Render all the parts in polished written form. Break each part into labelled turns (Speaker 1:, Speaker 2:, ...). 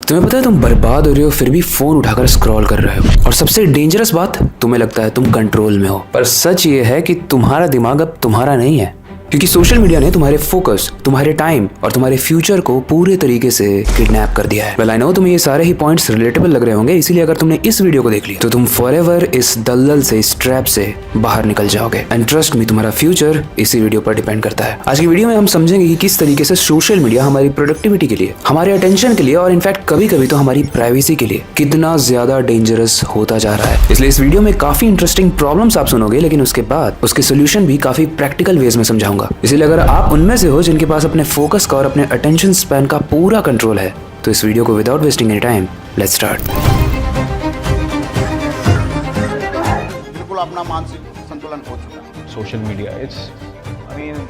Speaker 1: तुम्हें पता है तुम बर्बाद हो रहे हो फिर भी फोन उठाकर स्क्रॉल कर रहे हो। और सबसे डेंजरस बात, तुम्हें लगता है तुम कंट्रोल में हो, पर सच ये है कि तुम्हारा दिमाग अब तुम्हारा नहीं है, क्योंकि सोशल मीडिया ने तुम्हारे फोकस, तुम्हारे टाइम और तुम्हारे फ्यूचर को पूरे तरीके से किडनैप कर दिया है। वेल आई नो तुम्हें ये सारे ही पॉइंट्स रिलेटेबल लग रहे होंगे, इसीलिए अगर तुमने इस वीडियो को देख ली तो तुम फॉरएवर इस दलदल से, इस ट्रैप से बाहर निकल जाओगे। एंड ट्रस्ट मी, तुम्हारा फ्यूचर इसी वीडियो पर डिपेंड करता है। आज की वीडियो में हम समझेंगे कि किस तरीके से सोशल मीडिया हमारी प्रोडक्टिविटी के लिए, हमारे अटेंशन के लिए और इनफैक्ट कभी कभी तो हमारी प्राइवेसी के लिए कितना ज्यादा डेंजरस होता जा रहा है। इसलिए इस वीडियो में काफी इंटरेस्टिंग प्रॉब्लम्स आप सुनोगे, लेकिन उसके बाद उसके सोल्यूशन भी काफी प्रैक्टिकल वेज में समझाऊंगा। इसलिए अगर आप उनमें से हो जिनके पास अपने फोकस का और अपने अटेंशन स्पैन का पूरा कंट्रोल है, तो इस वीडियो को without wasting any time let's start.
Speaker 2: बिल्कुल अपना मानसिक संतुलन खो चुका है
Speaker 3: social media. I mean,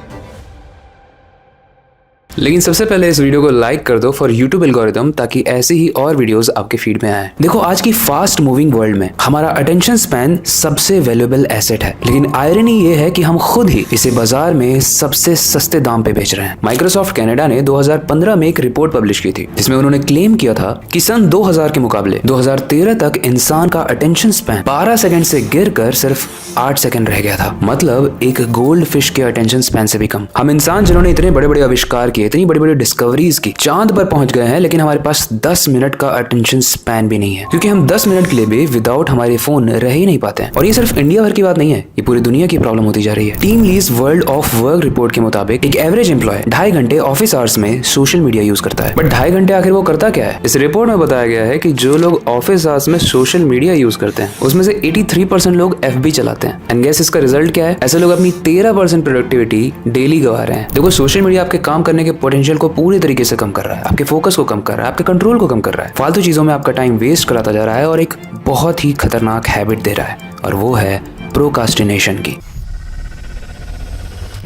Speaker 1: लेकिन सबसे पहले इस वीडियो को लाइक कर दो फॉर यूट्यूब एल्गोरिथम, ताकि ऐसे ही और वीडियोस आपके फीड में आए। देखो, आज की फास्ट मूविंग वर्ल्ड में हमारा अटेंशन स्पैन सबसे वैल्यूएबल एसेट है, लेकिन आयरनी ये है कि हम खुद ही इसे बाजार में सबसे सस्ते दाम पे बेच रहे हैं। माइक्रोसॉफ्ट कनाडा ने 2015 में एक रिपोर्ट पब्लिश की थी, जिसमें उन्होंने क्लेम किया था कि सन 2000 के मुकाबले 2013 तक इंसान का अटेंशन स्पैन 12 सेकंड से गिरकर सिर्फ 8 सेकंड रह गया था। मतलब एक गोल्ड फिश के अटेंशन स्पैन से भी कम। हम इंसान जिन्होंने इतने बड़े बड़े आविष्कार किए, इतनी बड़ी बड़ी डिस्कवरीज की, चांद पर पहुंच गए हैं, लेकिन हमारे पास 10 मिनट का अटेंशन स्पैन भी नहीं है, क्योंकि हम 10 मिनट के लिए भी विदाउट हमारे फोन रह ही नहीं पाते हैं। और ये सिर्फ इंडिया भर की बात नहीं है, ये पूरी दुनिया की प्रॉब्लम होती जा रही है। Team lease world of work report के मुताबिक एक एवरेज एम्प्लॉय 2.5 घंटे ऑफिस आवर्स में सोशल मीडिया यूज करता है। बट 2.5 घंटे आखिर वो करता क्या है? इस रिपोर्ट में बताया गया है कि जो लोग ऑफिस आवर्स में सोशल मीडिया यूज करते हैं, उसमें से 83% लोग FB चलाते हैं। एंड गेस इसका रिजल्ट क्या है? ऐसे लोग अपनी 13% प्रोडक्टिविटी डेली गवा रहे हैं। देखो, सोशल मीडिया आपके काम करने के पोटेंशियल को पूरी तरीके से कम कर रहा है, आपके फोकस को कम कर रहा है, आपके कंट्रोल को कम कर रहा है, फालतू चीजों में आपका टाइम वेस्ट कराता जा रहा है और एक बहुत ही खतरनाक हैबिट दे रहा है, और वो है प्रोकास्टिनेशन की,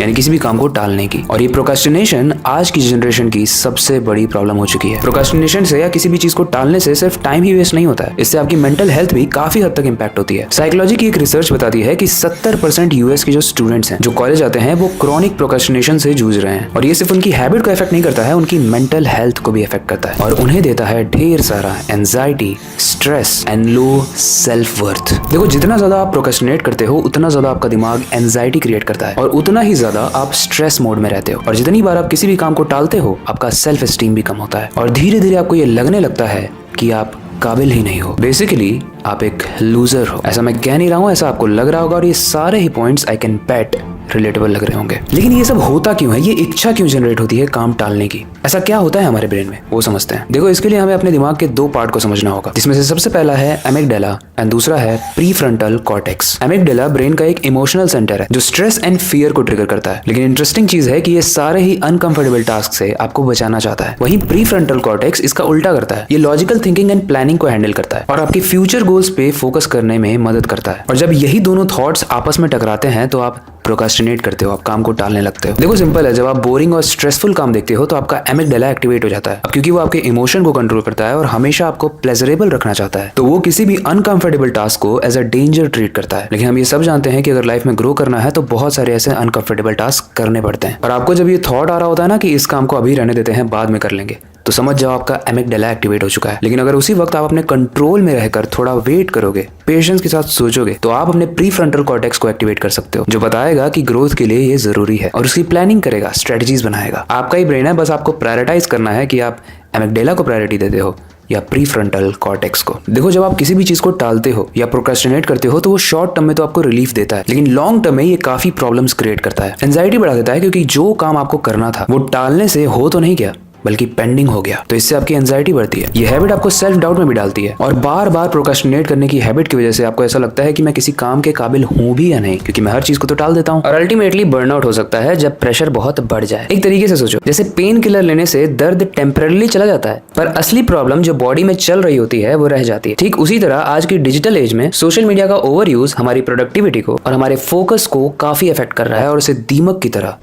Speaker 1: यानी किसी भी काम को टालने की। और ये प्रोकास्टिनेशन आज की जनरेशन की सबसे बड़ी प्रॉब्लम हो चुकी है। प्रोकास्टिनेशन से या किसी भी चीज को टालने से सिर्फ टाइम ही वेस्ट नहीं होता है, इससे आपकी मेंटल हेल्थ भी काफी हद तक इंपैक्ट होती है। साइकोलॉजी की एक रिसर्च बताती है कि 70% यूएस के जो स्टूडेंट्स हैं, जो कॉलेज आते हैं, वो क्रॉनिक प्रोकास्टिनेशन से जूझ रहे हैं। और ये सिर्फ उनकी हैबिट को इफेक्ट नहीं करता है, उनकी मेंटल हेल्थ को भी इफेक्ट करता है, और उन्हें देता है ढेर सारा anxiety, stress and low self worth. देखो, जितना ज्यादा आप प्रोकास्टिनेट करते हो, उतना ज्यादा आपका दिमाग एंजाइटी क्रिएट करता है, और उतना ही आप स्ट्रेस मोड में रहते हो। और जितनी बार आप किसी भी काम को टालते हो, आपका सेल्फ एस्टीम भी कम होता है, और धीरे धीरे आपको ये लगने लगता है कि आप काबिल ही नहीं हो। बेसिकली आप एक लूजर हो। ऐसा मैं कह नहीं रहा हूँ, ऐसा आपको लग रहा होगा, और ये सारे ही points I can bet relatable लग रहे होंगे। लेकिन ये सब होता क्यों है? ये इच्छा क्यों जनरेट होती है काम टालने की? ऐसा क्या होता है हमारे ब्रेन में, वो समझते हैं। देखो, इसके लिए हमें अपने दिमाग के 2 पार्ट को समझना होगा, जिसमें से सबसे पहला है एमिगडाला एंड दूसरा है प्रीफ्रंटल कॉर्टेक्स। एमिगडाला ब्रेन का एक इमोशनल सेंटर है जो स्ट्रेस एंड फियर को ट्रिगर करता है। लेकिन इंटरेस्टिंग चीज है कि ये सारे ही अनकंफर्टेबल टास्क से आपको बचाना चाहता है। वहीं प्रीफ्रंटल कॉर्टेक्स इसका उल्टा करता है। ये लॉजिकल थिंकिंग एंड प्लानिंग को हैंडल करता है और आपके फ्यूचर गोल्स पे फोकस करने में मदद करता है। और जब यही दोनों थॉट्स आपस में टकराते हैं, तो आप प्रोकास्टिनेट करते हो, आप काम को टालने लगते हो। देखो, सिंपल है, जब आप बोरिंग और स्ट्रेसफुल काम देखते हो, तो आपका एमिगडाला एक्टिवेट हो जाता है। अब क्योंकि वो आपके इमोशन को कंट्रोल करता है और हमेशा आपको प्लेजरेबल रखना चाहता है, तो वो किसी भी अनकंफर्टेबल टास्क को एज अ डेंजर ट्रीट करता है। लेकिन हम ये सब जानते हैं कि अगर लाइफ में ग्रो करना है, तो बहुत सारे ऐसे अनकंफर्टेबल टास्क करने पड़ते हैं। और आपको जब ये थॉट आ रहा होता है ना कि इस काम को अभी रहने देते हैं, बाद में कर लेंगे, तो समझ जाओ आपका एमिगडाला एक्टिवेट हो चुका है। लेकिन अगर उसी वक्त आप अपने कंट्रोल में रहकर थोड़ा वेट करोगे, पेशेंस के साथ सोचोगे, तो आप अपने प्रीफ्रंटल कॉर्टेक्स को एक्टिवेट कर सकते हो, जो बताएगा कि ग्रोथ के लिए ये जरूरी है, और उसकी प्लानिंग करेगा, स्ट्रेटजीज बनाएगा। आपका ही ब्रेन है, बस आपको प्रायोरिटाइज करना है कि आप एमिगडाला को प्रायोरिटी देते हो या प्रीफ्रंटल कॉर्टेक्स को। देखो, जब आप किसी भी चीज को टालते हो या प्रोक्रेस्टिनेट करते हो, तो वो शॉर्ट टर्म में तो आपको रिलीफ देता है, लेकिन लॉन्ग टर्म में ये काफी प्रॉब्लम्स क्रिएट करता है, एंजाइटी बढ़ा देता है, क्योंकि जो काम आपको करना था वो टालने से हो तो नहीं गया, बल्कि पेंडिंग हो गया। तो इससे आपकी एंजाइटी बढ़ती है। ये हैबिट आपको सेल्फ डाउट में भी डालती है, और बार बार प्रोक्रेस्टिनेट करने की हैबिट की वजह से आपको ऐसा लगता है कि मैं किसी काम के काबिल हूं भी या नहीं, क्योंकि मैं हर चीज को तो टाल देता हूं। और अल्टीमेटली बर्नआउट हो सकता है जब प्रेशर बहुत बढ़ जाए। एक तरीके से सोचो, जैसे पेन किलर लेने से दर्द टेम्पररी चला जाता है, पर असली प्रॉब्लम जो बॉडी में चल रही होती है वो रह जाती है। ठीक उसी तरह आज की डिजिटल एज में सोशल मीडिया का ओवर यूज हमारी प्रोडक्टिविटी को और हमारे फोकस को काफी इफेक्ट कर रहा है, और उसे दीमक की तरह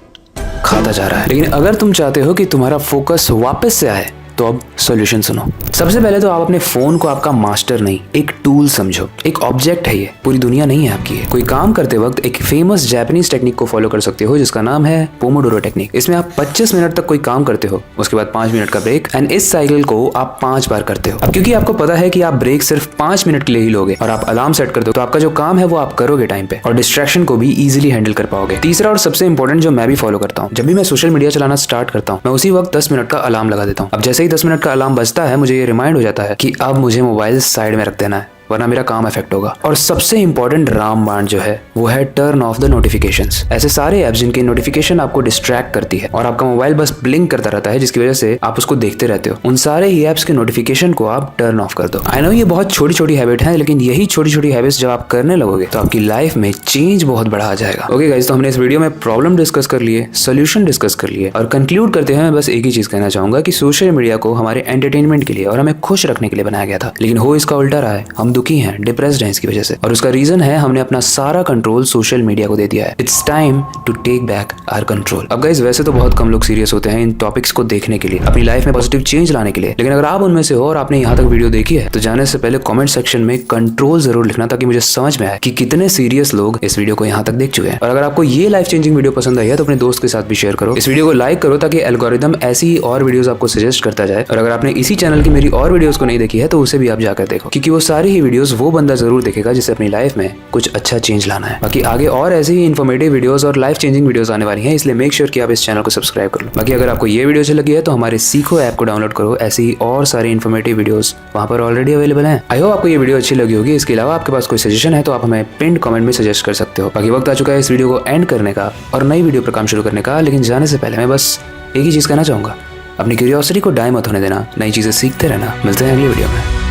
Speaker 1: खाता जा रहा है। लेकिन अगर तुम चाहते हो कि तुम्हारा फोकस वापस से आए, तो अब सॉल्यूशन सुनो। सबसे पहले तो आप अपने फोन को आपका मास्टर नहीं, एक टूल समझो, एक ऑब्जेक्ट है ये, पूरी दुनिया नहीं है आपकी। कोई काम करते वक्त एक फेमस जापानीज टेक्निक को फॉलो कर सकते हो जिसका नाम है पोमोडोरो टेक्निक। इसमें आप 25 मिनट तक कोई काम करते हो, उसके बाद 5 मिनट का ब्रेक, एंड इस साइकिल को आप 5 बार करते हो। अब क्योंकि आपको पता है कि आप ब्रेक सिर्फ 5 मिनट के लिए ही लोगे और आप अलार्म सेट करते हो, तो आपका जो काम है वो आप करोगे टाइम पे और डिस्ट्रैक्शन को भी इजीली हैंडल कर पाओगे। तीसरा और सबसे इंपॉर्टेंट जो मैं भी फॉलो करता हूँ, जब भी मैं सोशल मीडिया चलाना स्टार्ट करता हूँ, मैं उसी वक्त 10 मिनट का अलार्म लगा देता हूँ। अब जैसे ही 10 मिनट का अलार्म बजता है, मुझे ये रिमाइंड हो जाता है कि अब मुझे मोबाइल साइड में रख देना है, वरना मेरा काम इफेक्ट होगा। और सबसे इंपॉर्टेंट रामबाण जो है वो है टर्न ऑफ द नोटिफिकेशंस। ऐसे सारे ऐप्स जिनकी नोटिफिकेशन आपको डिस्ट्रैक्ट करती है और आपका मोबाइल बस ब्लिंक करता रहता है, जिसकी वजह से आप उसको देखते रहते हो, उन सारे ही ऐप्स के नोटिफिकेशन को आप टर्न ऑफ कर दो। आई नो ये बहुत छोटी छोटी हैबिट है, लेकिन यही छोटी छोटी हैबिट्स जब आप करने लगोगे तो आपकी लाइफ में चेंज बहुत बड़ा आ जाएगा। ओके गाइस, तो हमने इस वीडियो में प्रॉब्लम डिस्कस कर लिए, सोल्यूशन डिस्कस कर लिए, और कंक्लूड करते हुए मैं बस एक ही चीज कहना चाहूंगा कि सोशल मीडिया को हमारे एंटरटेनमेंट के लिए और हमें खुश रखने के लिए बनाया गया था, लेकिन हो इसका उल्टा रहा है। हम दुखी हैं, डिप्रेस हैं इसकी वजह से, और उसका रीजन है हमने अपना सारा कंट्रोल सोशल मीडिया को दे दिया है। It's time to take back our control. अब गाइस, वैसे तो बहुत कम लोग सीरियस होते हैं इन टॉपिक्स को देखने के लिए, अपनी लाइफ में पॉजिटिव चेंज लाने के लिए, लेकिन अगर आप उनमें से हो और आपने यहाँ तक वीडियो देखी है तो जाने से पहले कमेंट सेक्शन में कंट्रोल जरूर लिखना, ताकि मुझे समझ में आए कि कितने सीरियस लोग इस वीडियो को यहाँ तक देख चुके हैं। और अगर आपको ये लाइफ चेंजिंग वीडियो पसंद आई है तो अपने दोस्त के साथ भी शेयर करो, इस वीडियो को लाइक करो, ताकि एल्गोरिदम ऐसी और वीडियोस आपको सजेस्ट करता जाए। और अगर आपने इसी चैनल की मेरी और वीडियोस को नहीं देखी है तो उसे भी आप जाकर देखो, क्योंकि वो सारी ही वीडियोस वो बंदा जरूर देखेगा जिसे अपनी लाइफ में कुछ अच्छा चेंज लाना है। बाकी आगे और ऐसे ही इन्फॉर्मेटिव वीडियोस और लाइफ चेंजिंग वीडियोस आने वाली हैं, इसलिए मेक श्योर कि आप इस चैनल को सब्सक्राइब कर लो। बाकी अगर आपको ये वीडियो अच्छी लगी है तो हमारे सीखो ऐप को डाउनलोड करो, ऐसे ही और सारे इन्फॉर्मेटिव वीडियोस वहां पर ऑलरेडी अवेलेबल हैं। आई होप आपको ये वीडियो अच्छी लगी होगी। इसके अलावा आपके पास कोई सजेशन है तो आप हमें पिन कमेंट में सजेस्ट कर सकते हो। बाकी वक्त आ चुका है इस वीडियो को एंड करने का और नई वीडियो पर काम शुरू करने का, लेकिन जाने से पहले मैं बस एक ही चीज कहना चाहूंगा, अपनी क्यूरियोसिटी को डाई मत होने देना, नई चीजें सीखते रहना। मिलते हैं अगली वीडियो में।